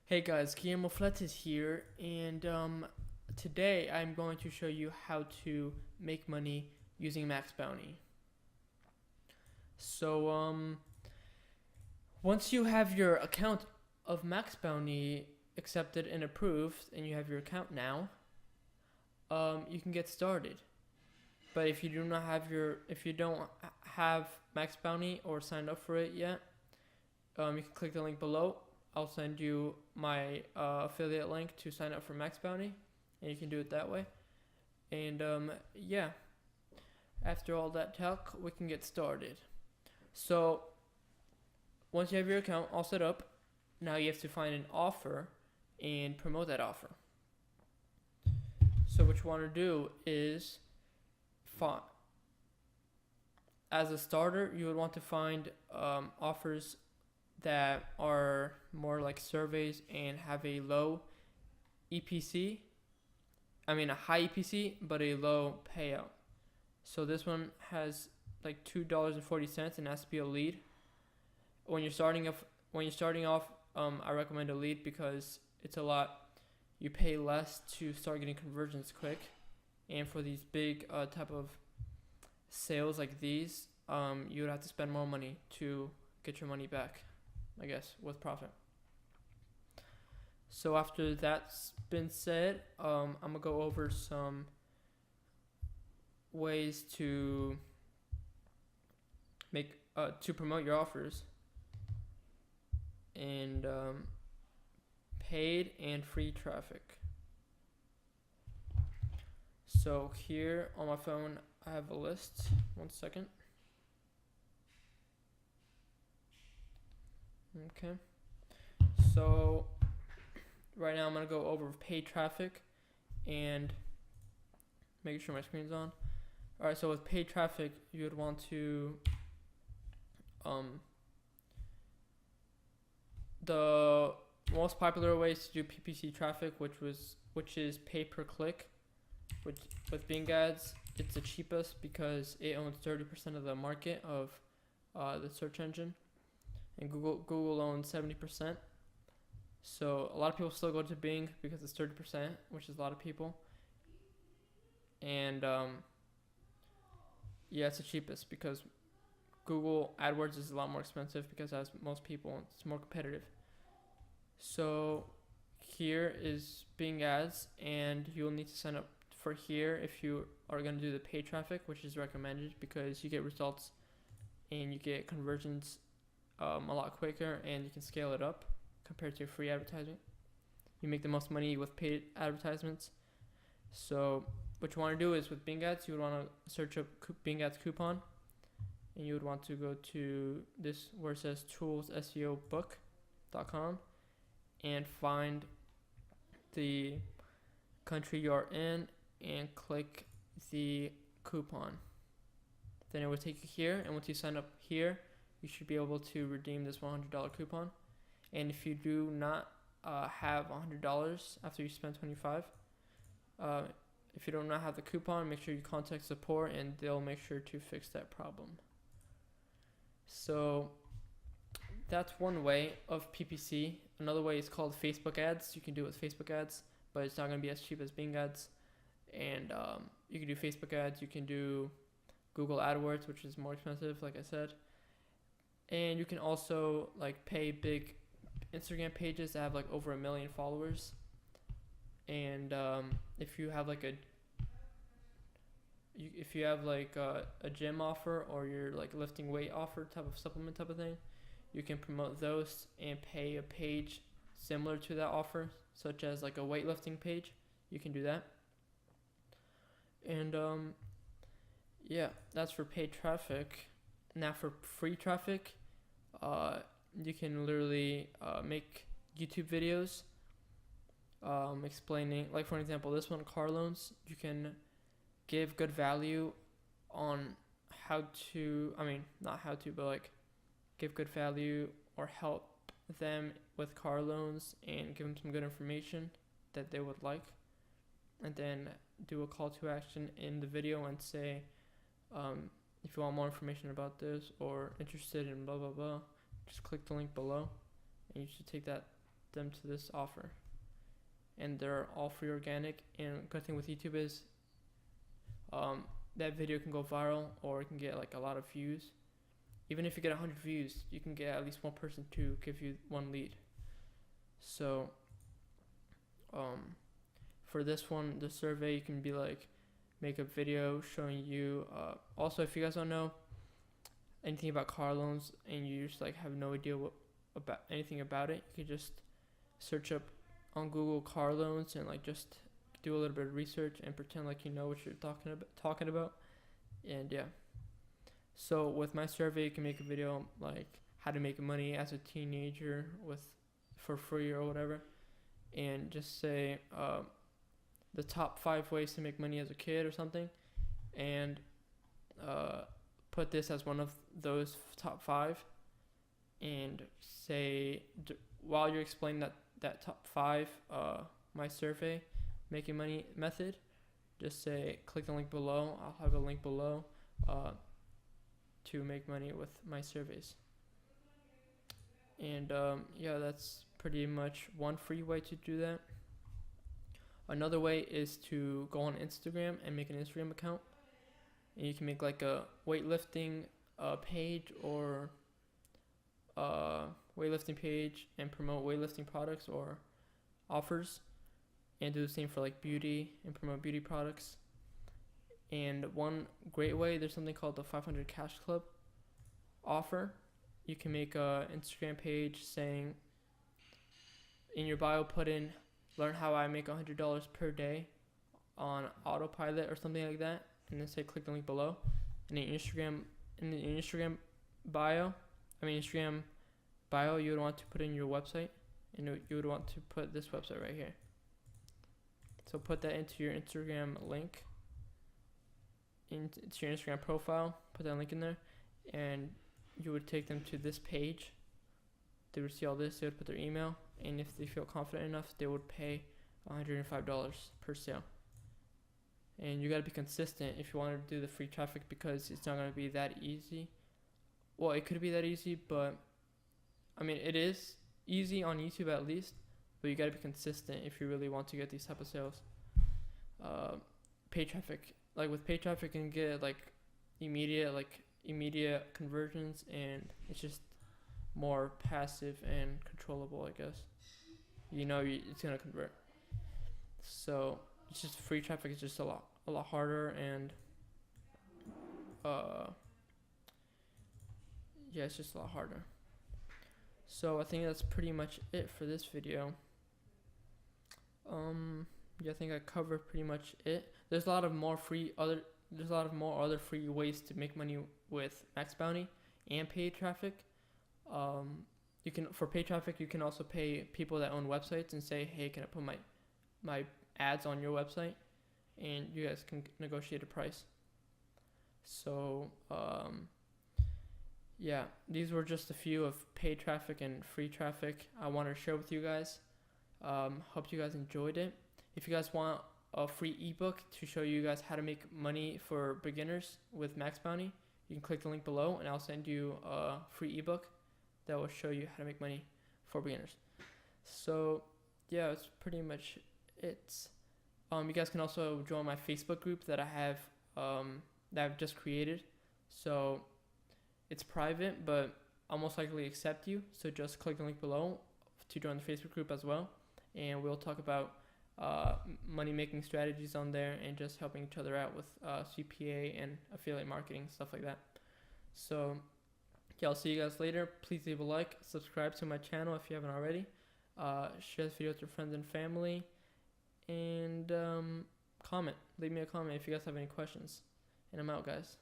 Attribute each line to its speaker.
Speaker 1: Hey guys, Guillermo Fletes here, and today I'm going to show you how to make money using Max Bounty. So once you have your account of Max Bounty accepted and approved, and you have your account now, you can get started. But if you don't have Max Bounty or signed up for it yet, you can click the link below. I'll send you my affiliate link to sign up for Max Bounty, and you can do it that way. And yeah, after all that talk, we can get started. So once you have your account all set up, now you have to find an offer and promote that offer. So what you want to do is as a starter, you would want to find offers that are more like surveys and have a low EPC. A high EPC, but a low payout. So this one has like $2.40 and has to be a lead. When you're starting off, I recommend a lead because it's a lot. You pay less to start getting conversions quick, and for these big type of sales like these, you would have to spend more money to get your money back, I guess, with profit. So after that's been said, I'm gonna go over some ways to make to promote your offers, and paid and free traffic. So here on my phone, I have a list. One second. Okay. So right now I'm gonna go over paid traffic and making sure my screen's on. Alright, so with paid traffic, you would want to the most popular way is to do PPC traffic, which is pay per click. Which with Bing ads, it's the cheapest because it owns 30% of the market of the search engine, and Google owns 70%. So a lot of people still go to Bing because it's 30%, which is a lot of people. And yeah, it's the cheapest because Google AdWords is a lot more expensive because it has most people and it's more competitive. So here is Bing ads, and you'll need to sign up for here if you are going to do the paid traffic, which is recommended because you get results and you get conversions a lot quicker, and you can scale it up compared to free advertising. You make the most money with paid advertisements. So what you want to do is with Bing ads, you would want to search up Bing ads coupon, and you would want to go to this where it says toolsseobook.com and find the country you're in and click the coupon. Then it will take you here, and once you sign up here, you should be able to redeem this $100 coupon. And if you do not have $100 after you spend $25, if you do not have the coupon, make sure you contact support and they'll make sure to fix that problem. So that's one way of PPC. Another way is called Facebook ads. You can do it with Facebook ads, but it's not going to be as cheap as Bing ads. And you can do Facebook ads. You can do Google AdWords, which is more expensive, like I said. And you can also like pay big Instagram pages that have like over 1 million followers. And if you have like a gym offer, or you're like lifting weight offer type of supplement type of thing, you can promote those and pay a page similar to that offer, such as like a weightlifting page. You can do that. And yeah, that's for paid traffic. Now for free traffic, you can literally make YouTube videos explaining, like for example, this one, car loans. You can give good value on give good value or help them with car loans and give them some good information that they would like, and then do a call to action in the video and say, if you want more information about this or interested in blah blah blah, just click the link below, and you should take that them to this offer. And they're all free organic. And good thing with YouTube is that video can go viral, or it can get like a lot of views. Even if you get 100 views, you can get at least one person to give you one lead. So for this one, the survey, you can be like, make a video showing you also, if you guys don't know anything about car loans and you just like have no idea about anything about it, you can just search up on Google car loans and like just do a little bit of research and pretend like you know what you're talking about. And yeah, so with my survey, you can make a video like how to make money as a teenager for free or whatever, and just say the top 5 ways to make money as a kid or something, and put this as one of those top 5, and say while you're explaining that top 5 my survey making money method, just say click the link below. I'll have a link below to make money with my surveys. And yeah, that's pretty much one free way to do that. Another way is to go on Instagram and make an Instagram account, and you can make like a weightlifting page or weightlifting page and promote weightlifting products or offers, and do the same for like beauty and promote beauty products. And one great way, there's something called the 500 Cash Club offer. You can make a Instagram page saying in your bio, put in learn how I make $100 per day on autopilot or something like that, and then say click the link below. And in Instagram bio, you would want to put in your website, and you would want to put this website right here. So put that into your Instagram link, into your Instagram profile, put that link in there, and you would take them to this page. They would see all this, they would put their email, and if they feel confident enough, they would pay $105 per sale. And you gotta be consistent if you want to do the free traffic, because it's not gonna be that easy. Well, it could be that easy, but I mean, it is easy on YouTube at least, but you gotta be consistent if you really want to get these type of sales. Paid traffic, like with paid traffic, you can get like immediate conversions, and it's just more passive and controllable, I guess. It's gonna convert. So it's just free traffic is just a lot harder, and yeah, it's just a lot harder. So I think that's pretty much it for this video. Yeah, I think I covered pretty much it. There's a lot of more other free ways to make money with Max Bounty and paid traffic. For paid traffic, you can also pay people that own websites and say, hey, can I put my ads on your website? And you guys can negotiate a price. So yeah, these were just a few of paid traffic and free traffic I wanted to share with you guys. Hope you guys enjoyed it. If you guys want a free ebook to show you guys how to make money for beginners with Max Bounty, you can click the link below, and I'll send you a free ebook that will show you how to make money for beginners. So yeah, that's pretty much it. You guys can also join my Facebook group that I have that I've just created. So it's private, but I'll most likely accept you. So just click the link below to join the Facebook group as well, and we'll talk about money making strategies on there, and just helping each other out with CPA and affiliate marketing, stuff like that. So yeah, I'll see you guys later. Please leave a like, subscribe to my channel if you haven't already, share this video with your friends and family, and comment. Leave me a comment if you guys have any questions. And I'm out, guys.